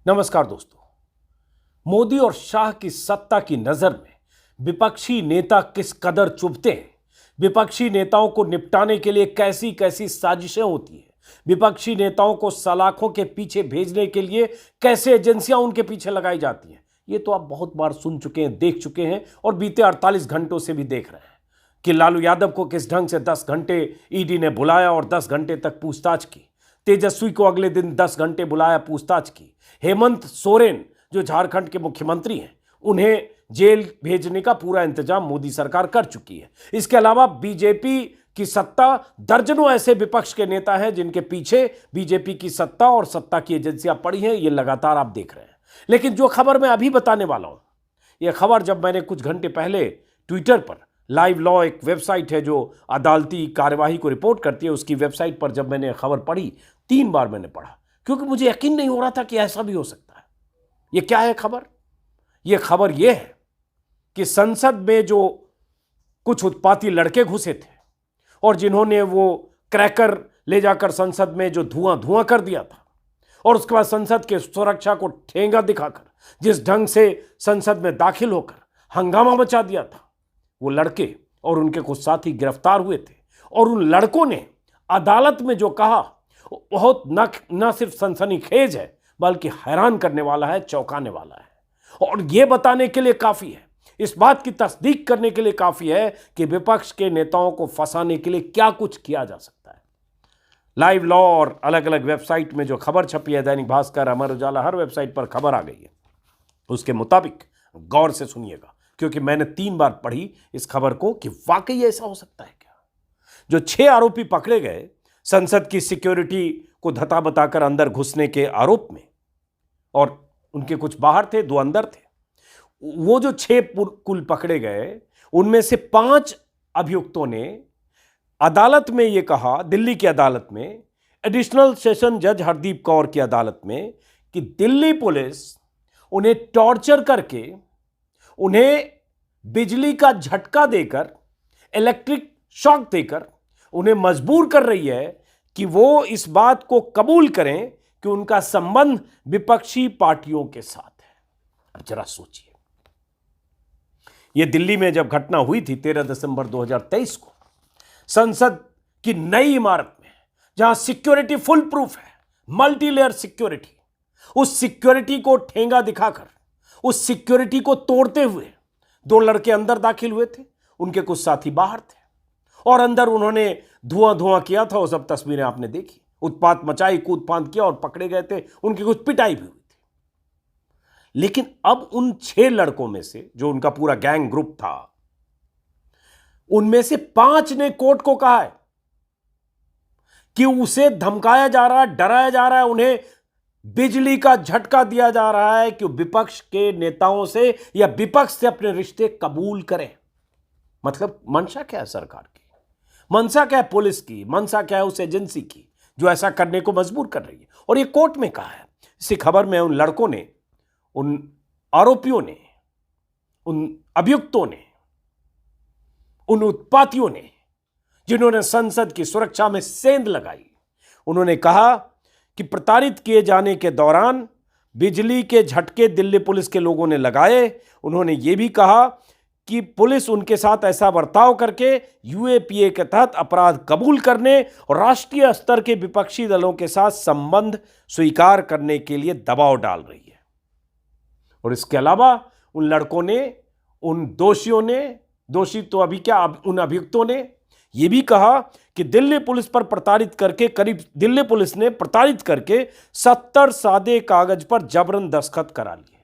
नमस्कार दोस्तों। मोदी और शाह की सत्ता की नजर में विपक्षी नेता किस कदर चुभते हैं, विपक्षी नेताओं को निपटाने के लिए कैसी कैसी साजिशें होती हैं, विपक्षी नेताओं को सलाखों के पीछे भेजने के लिए कैसे एजेंसियां उनके पीछे लगाई जाती हैं, ये तो आप बहुत बार सुन चुके हैं, देख चुके हैं और बीते 48 घंटों से भी देख रहे हैं कि लालू यादव को किस ढंग से 10 घंटे ईडी ने बुलाया और 10 घंटे तक पूछताछ की। तेजस्वी को अगले दिन 10 घंटे बुलाया, पूछताछ की। हेमंत सोरेन जो झारखंड के मुख्यमंत्री हैं, उन्हें जेल भेजने का पूरा इंतजाम मोदी सरकार कर चुकी है। इसके अलावा बीजेपी की सत्ता, दर्जनों ऐसे विपक्ष के नेता हैं जिनके पीछे बीजेपी की सत्ता और सत्ता की एजेंसियां पड़ी हैं, ये लगातार आप देख रहे हैं। लेकिन जो खबर मैं अभी बताने वाला हूं, यह खबर जब मैंने कुछ घंटे पहले ट्विटर पर लाइव लॉ एक वेबसाइट है जो अदालती कार्यवाही को रिपोर्ट करती है, उसकी वेबसाइट पर जब मैंने खबर पढ़ी, 3 बार मैंने पढ़ा क्योंकि मुझे यकीन नहीं हो रहा था कि ऐसा भी हो सकता है। यह क्या है खबर? यह खबर यह है कि संसद में जो कुछ उत्पाती लड़के घुसे थे और जिन्होंने वो क्रैकर ले जाकर संसद में जो धुआं कर दिया था और उसके बाद संसद के सुरक्षा को ठेंगा दिखाकर जिस ढंग से संसद में दाखिल होकर हंगामा मचा दिया था, वो लड़के और उनके कुछ साथी गिरफ्तार हुए थे। और उन लड़कों ने अदालत में जो कहा बहुत न सिर्फ सनसनीखेज है बल्कि हैरान करने वाला है, चौंकाने वाला है। और यह बताने के लिए काफी है, इस बात की तस्दीक करने के लिए काफी है कि विपक्ष के नेताओं को फंसाने के लिए क्या कुछ किया जा सकता है। लाइव लॉ और अलग अलग वेबसाइट में जो खबर छपी है, दैनिक भास्कर, अमर उजाला, हर वेबसाइट पर खबर आ गई है। उसके मुताबिक गौर से सुनिएगा क्योंकि मैंने 3 बार पढ़ी इस खबर को कि वाकई ऐसा हो सकता है क्या। जो 6 आरोपी पकड़े गए संसद की सिक्योरिटी को धता बताकर अंदर घुसने के आरोप में, और उनके कुछ बाहर थे, 2 अंदर थे, वो जो 6 कुल पकड़े गए उनमें से 5 अभियुक्तों ने अदालत में यह कहा, दिल्ली की अदालत में, एडिशनल सेशन जज हरदीप कौर की अदालत में, कि दिल्ली पुलिस उन्हें टॉर्चर करके, उन्हें बिजली का झटका देकर, इलेक्ट्रिक शॉक देकर उन्हें मजबूर कर रही है कि वो इस बात को कबूल करें कि उनका संबंध विपक्षी पार्टियों के साथ है। अब जरा सोचिए, यह दिल्ली में जब घटना हुई थी 13 दिसंबर 2023 को, संसद की नई इमारत में जहां सिक्योरिटी फुल प्रूफ है, मल्टी लेयर सिक्योरिटी, उस सिक्योरिटी को ठेंगा दिखाकर, उस सिक्योरिटी को तोड़ते हुए 2 लड़के अंदर दाखिल हुए थे, उनके कुछ साथी बाहर थे और अंदर उन्होंने धुआं किया था। वो सब तस्वीरें आपने देखी, उत्पात मचाई, कूद फांद किया और पकड़े गए थे, उनकी कुछ पिटाई भी हुई थी। लेकिन अब उन 6 लड़कों में से, जो उनका पूरा गैंग ग्रुप था, उनमें से 5 ने कोर्ट को कहा है कि उसे धमकाया जा रहा है, डराया जा रहा है, उन्हें बिजली का झटका दिया जा रहा है कि विपक्ष के नेताओं से या विपक्ष से अपने रिश्ते कबूल करें। मतलब मंशा क्या है सरकार की, मंशा क्या है पुलिस की, मंशा क्या है उस एजेंसी की जो ऐसा करने को मजबूर कर रही है। और ये कोर्ट में कहा है। इसी खबर में उन लड़कों ने, उन आरोपियों ने, उन अभियुक्तों ने, उन उत्पातियों ने जिन्होंने संसद की सुरक्षा में सेंध लगाई, उन्होंने कहा कि प्रताड़ित किए जाने के दौरान बिजली के झटके दिल्ली पुलिस के लोगों ने लगाए। उन्होंने यह भी कहा कि पुलिस उनके साथ ऐसा बर्ताव करके यूएपीए के तहत अपराध कबूल करने और राष्ट्रीय स्तर के विपक्षी दलों के साथ संबंध स्वीकार करने के लिए दबाव डाल रही है। और इसके अलावा उन लड़कों ने, उन दोषियों ने, दोषी तो अभी क्या, उन अभियुक्तों ने यह भी कहा कि दिल्ली पुलिस पर प्रताड़ित करके, दिल्ली पुलिस ने प्रताड़ित करके 70 सादे कागज पर जबरन दस्तखत करा लिए।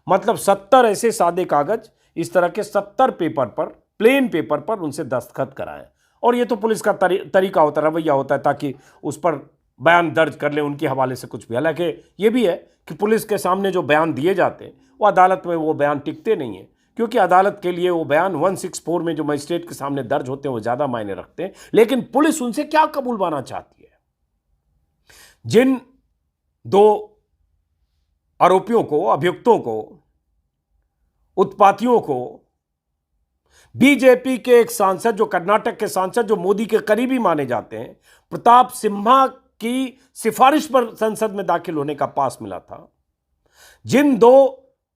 मतलब 70 ऐसे सादे कागज, इस तरह के 70 पेपर पर, प्लेन पेपर पर उनसे दस्तखत कराएं। और ये तो पुलिस का तरीका होता है, रवैया होता है, ताकि उस पर बयान दर्ज कर ले उनके हवाले से कुछ भी। हालांकि ये भी है कि पुलिस के सामने जो बयान दिए जाते हैं वो अदालत में वो बयान टिकते नहीं हैं, क्योंकि अदालत के लिए वो बयान 164 में जो मजिस्ट्रेट के सामने दर्ज होते हैं वो ज़्यादा मायने रखते हैं। लेकिन पुलिस उनसे क्या कबूलवाना चाहती है? जिन 2 आरोपियों को, अभियुक्तों को, उत्पातियों को बीजेपी के एक सांसद, जो कर्नाटक के सांसद, जो मोदी के करीबी माने जाते हैं, प्रताप सिम्हा की सिफारिश पर संसद में दाखिल होने का पास मिला था, जिन दो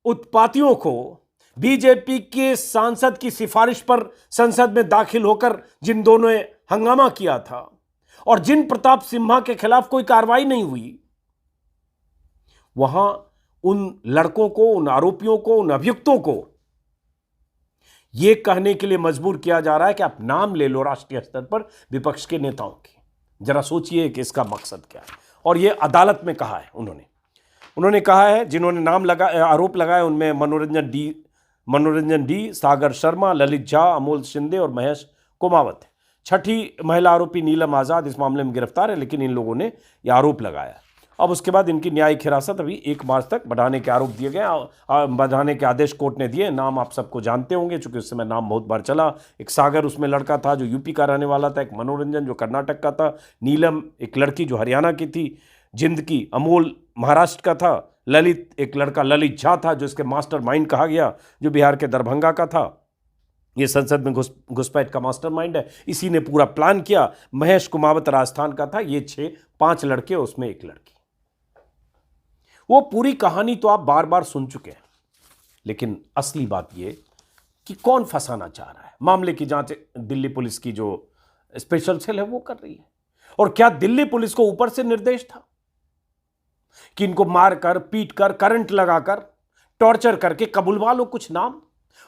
उत्पातियों को बीजेपी के सांसद की सिफारिश पर संसद में दाखिल होकर जिन दोनों ने हंगामा किया था और जिन प्रताप सिम्हा के खिलाफ कोई कार्रवाई नहीं हुई, वहां उन लड़कों को, उन आरोपियों को, उन अभियुक्तों को यह कहने के लिए मजबूर किया जा रहा है कि आप नाम ले लो राष्ट्रीय स्तर पर विपक्ष के नेताओं की। जरा सोचिए कि इसका मकसद क्या है। और यह अदालत में कहा है उन्होंने कहा है, जिन्होंने आरोप लगाए उनमें मनोरंजन डी, सागर शर्मा, ललित झा, अमोल शिंदे और महेश कुमावत है। छठी महिला आरोपी नीलम आजाद इस मामले में गिरफ्तार है, लेकिन इन लोगों ने यह आरोप लगाया। अब उसके बाद इनकी न्यायिक हिरासत अभी 1 मार्च तक बढ़ाने के आरोप दिए गए, बढ़ाने के आदेश कोर्ट ने दिए। नाम आप सबको जानते होंगे, चूंकि उस समय नाम बहुत बार चला। एक सागर उसमें लड़का था जो यूपी का रहने वाला था, एक मनोरंजन जो कर्नाटक का था, नीलम एक लड़की जो हरियाणा की थी, जिंद की, अमोल महाराष्ट्र का था, ललित एक लड़का ललित झा था जो इसके मास्टरमाइंड कहा गया, जो बिहार के दरभंगा का था। ये संसद में घुसपैठ का मास्टरमाइंड है, इसी ने पूरा प्लान किया। महेश कुमावत राजस्थान का था। ये 5 लड़के, उसमें एक लड़की। वो पूरी कहानी तो आप बार बार सुन चुके हैं, लेकिन असली बात ये कि कौन फंसाना चाह रहा है। मामले की जांच दिल्ली पुलिस की जो स्पेशल सेल है वो कर रही है। और क्या दिल्ली पुलिस को ऊपर से निर्देश था कि इनको मारकर, पीटकर, करंट लगाकर, टॉर्चर करके कबुलवा लो कुछ नाम?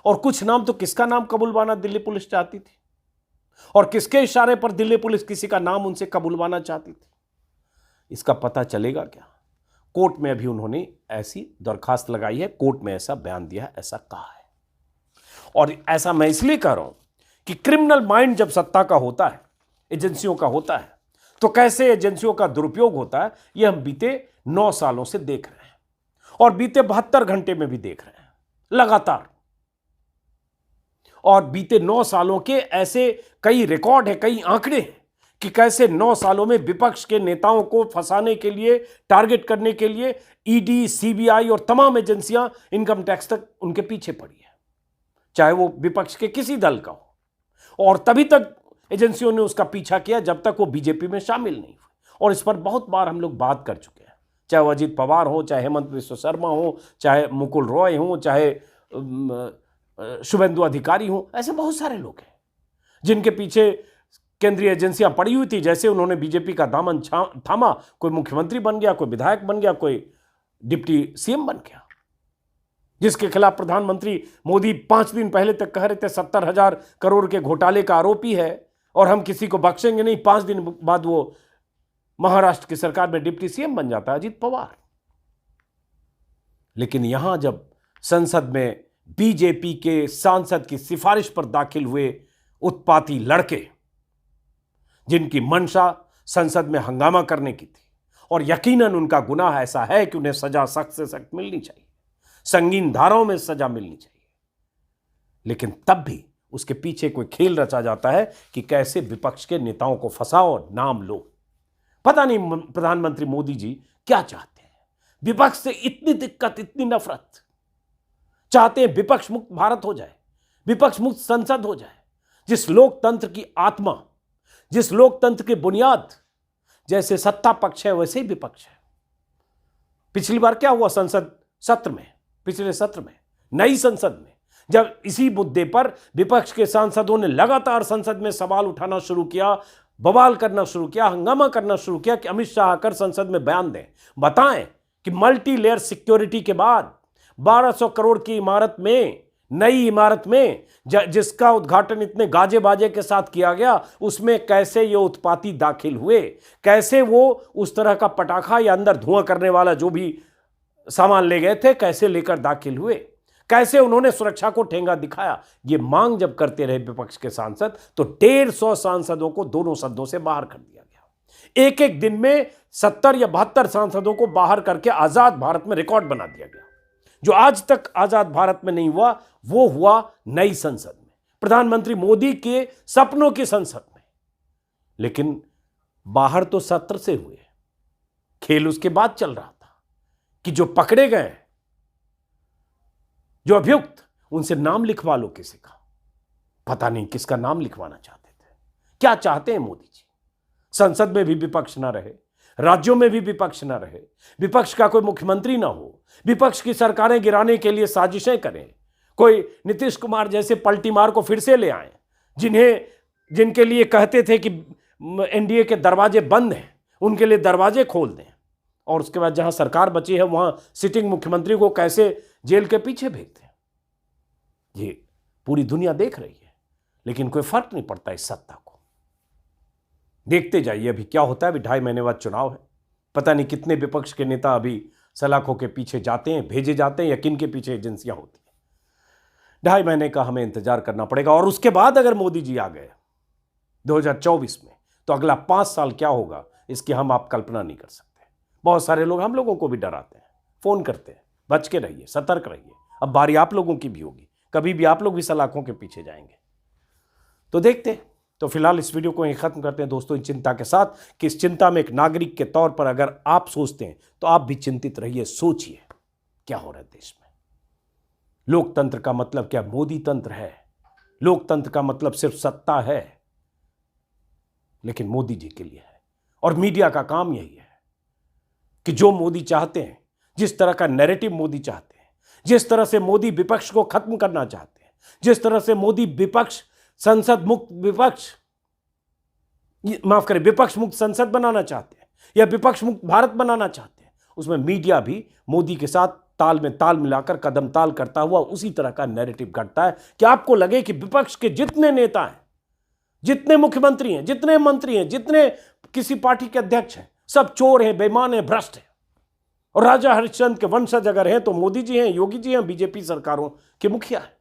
और कुछ नाम तो किसका नाम कबुलवाना दिल्ली पुलिस चाहती थी, और किसके इशारे पर दिल्ली पुलिस किसी का नाम उनसे कबुलवाना चाहती थी? इसका पता चलेगा क्या? कोर्ट में अभी उन्होंने ऐसी दरखास्त लगाई है, कोर्ट में ऐसा बयान दिया है, ऐसा कहा है। और ऐसा मैं इसलिए कह रहा हूं कि क्रिमिनल माइंड जब सत्ता का होता है, एजेंसियों का होता है, तो कैसे एजेंसियों का दुरुपयोग होता है यह हम बीते 9 सालों से देख रहे हैं, और बीते 72 घंटे में भी देख रहे हैं लगातार। और बीते 9 सालों के ऐसे कई रिकॉर्ड है, कई आंकड़े हैं कि कैसे 9 सालों में विपक्ष के नेताओं को फंसाने के लिए, टारगेट करने के लिए ईडी, सीबीआई और तमाम एजेंसियां, इनकम टैक्स तक उनके पीछे पड़ी है, चाहे वो विपक्ष के किसी दल का हो। और तभी तक एजेंसियों ने उसका पीछा किया जब तक वो बीजेपी में शामिल नहीं हुए। और इस पर बहुत बार हम लोग बात कर चुके हैं, चाहे वो अजीत पवार हो, चाहे हेमंत बिस्वा शर्मा हो, चाहे मुकुल रॉय हो, चाहे शुभेंदु अधिकारी हो। ऐसे बहुत सारे लोग हैं जिनके पीछे केंद्रीय एजेंसियां पड़ी हुई थी। जैसे उन्होंने बीजेपी का दामन थामा, कोई मुख्यमंत्री बन गया, कोई विधायक बन गया, कोई डिप्टी सीएम बन गया, जिसके खिलाफ प्रधानमंत्री मोदी 5 दिन पहले तक कह रहे थे 70,000 करोड़ के घोटाले का आरोपी है और हम किसी को बख्शेंगे नहीं। 5 दिन बाद वो महाराष्ट्र की सरकार में डिप्टी सीएम बन जाता है, अजीत पवार। लेकिन यहां जब संसद में बीजेपी के सांसद की सिफारिश पर दाखिल हुए उत्पाती लड़के, जिनकी मंशा संसद में हंगामा करने की थी, और यकीनन उनका गुनाह ऐसा है कि उन्हें सजा सख्त से सख्त मिलनी चाहिए, संगीन धाराओं में सजा मिलनी चाहिए, लेकिन तब भी उसके पीछे कोई खेल रचा जाता है कि कैसे विपक्ष के नेताओं को फंसाओ, नाम लो। पता नहीं प्रधानमंत्री मोदी जी क्या चाहते हैं। विपक्ष से इतनी दिक्कत, इतनी नफरत, चाहते हैं विपक्ष मुक्त भारत हो जाए, विपक्ष मुक्त संसद हो जाए, जिस लोकतंत्र की आत्मा, जिस लोकतंत्र की बुनियाद, जैसे सत्ता पक्ष है वैसे ही विपक्ष है। पिछली बार क्या हुआ संसद सत्र में, पिछले सत्र में, नई संसद में, जब इसी मुद्दे पर विपक्ष के सांसदों ने लगातार संसद में सवाल उठाना शुरू किया, बवाल करना शुरू किया, हंगामा करना शुरू किया कि अमित शाह आकर संसद में बयान दें, बताएं कि मल्टी लेयर सिक्योरिटी के बाद 1200 करोड़ की इमारत में, नई इमारत में, जिसका उद्घाटन इतने गाजे बाजे के साथ किया गया, उसमें कैसे ये उत्पाती दाखिल हुए, कैसे वो उस तरह का पटाखा या अंदर धुआं करने वाला जो भी सामान ले गए थे, कैसे लेकर दाखिल हुए, कैसे उन्होंने सुरक्षा को ठेंगा दिखाया। ये मांग जब करते रहे विपक्ष के सांसद, तो 150 सांसदों को दोनों सदनों से बाहर कर दिया गया। एक एक दिन में 70 या 72 सांसदों को बाहर करके आजाद भारत में रिकॉर्ड बना दिया गया। जो आज तक आजाद भारत में नहीं हुआ, वो हुआ नई संसद में, प्रधानमंत्री मोदी के सपनों की संसद में। लेकिन बाहर तो सत्र से हुए, खेल उसके बाद चल रहा था कि जो पकड़े गए, जो अभियुक्त, उनसे नाम लिखवा लो किसी का। पता नहीं किसका नाम लिखवाना चाहते थे, क्या चाहते हैं मोदी जी। संसद में भी विपक्ष ना रहे, राज्यों में भी विपक्ष ना रहे, विपक्ष का कोई मुख्यमंत्री ना हो, विपक्ष की सरकारें गिराने के लिए साजिशें करें, कोई नीतीश कुमार जैसे पलटीमार को फिर से ले आए, जिनके लिए कहते थे कि एनडीए के दरवाजे बंद हैं, उनके लिए दरवाजे खोल दें, और उसके बाद जहां सरकार बची है वहां सिटिंग मुख्यमंत्री को कैसे जेल के पीछे भेजते हैं। ये पूरी दुनिया देख रही है, लेकिन कोई फर्क नहीं पड़ता इस सत्ता को। देखते जाइए अभी क्या होता है। अभी 2.5 महीने बाद चुनाव है, पता नहीं कितने विपक्ष के नेता अभी सलाखों के पीछे जाते हैं, भेजे जाते हैं, या किन के पीछे एजेंसियां होती हैं। 2.5 महीने का हमें इंतजार करना पड़ेगा। और उसके बाद अगर मोदी जी आ गए 2024 में, तो अगला 5 साल क्या होगा इसकी हम आप कल्पना नहीं कर सकते। बहुत सारे लोग हम लोगों को भी डराते हैं, फोन करते हैं, बच के रहिए, सतर्क रहिए। अब बारी आप लोगों की भी होगी, कभी भी आप लोग भी सलाखों के पीछे जाएंगे। तो देखते हैं। तो फिलहाल इस वीडियो को यहीं खत्म करते हैं दोस्तों, इन चिंता के साथ कि इस चिंता में एक नागरिक के तौर पर अगर आप सोचते हैं तो आप भी चिंतित रहिए, सोचिए क्या हो रहा है देश में। लोकतंत्र का मतलब क्या मोदी तंत्र है? लोकतंत्र का मतलब सिर्फ सत्ता है, लेकिन मोदी जी के लिए है। और मीडिया का काम यही है कि जो मोदी चाहते हैं, जिस तरह का नैरेटिव मोदी चाहते हैं, जिस तरह से मोदी विपक्ष को खत्म करना चाहते हैं, जिस तरह से मोदी विपक्ष संसद मुक्त विपक्ष मुक्त संसद बनाना चाहते हैं, या विपक्ष मुक्त भारत बनाना चाहते हैं, उसमें मीडिया भी मोदी के साथ ताल में ताल मिलाकर कदम ताल करता हुआ उसी तरह का नैरेटिव घटता है कि आपको लगे कि विपक्ष के जितने नेता हैं, जितने मुख्यमंत्री हैं, जितने मंत्री हैं, जितने किसी पार्टी के अध्यक्ष हैं, सब चोर हैं, बेईमान हैं, भ्रष्ट हैं। और राजा हरिश्चंद्र के वंशज अगर हैं तो मोदी जी हैं, योगी जी हैं, बीजेपी सरकारों के मुखिया हैं।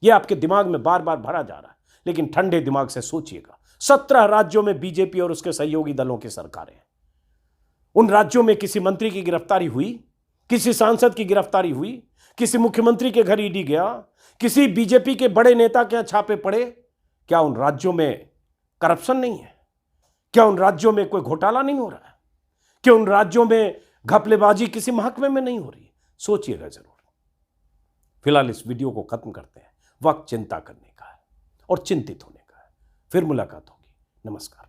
यह आपके दिमाग में बार बार भरा जा रहा है, लेकिन ठंडे दिमाग से सोचिएगा। 17 राज्यों में बीजेपी और उसके सहयोगी दलों की सरकारें हैं। उन राज्यों में किसी मंत्री की गिरफ्तारी हुई, किसी सांसद की गिरफ्तारी हुई, किसी मुख्यमंत्री के घर ईडी गया, किसी बीजेपी के बड़े नेता के यहां छापे पड़े? क्या उन राज्यों में करप्शन नहीं है? क्या उन राज्यों में कोई घोटाला नहीं हो रहा है? क्या उन राज्यों में घपलेबाजी किसी महकमे में नहीं हो रही? सोचिएगा जरूर। फिलहाल इस वीडियो को खत्म करते हैं। वक्त चिंता करने का है और चिंतित होने का है। फिर मुलाकात होगी। नमस्कार।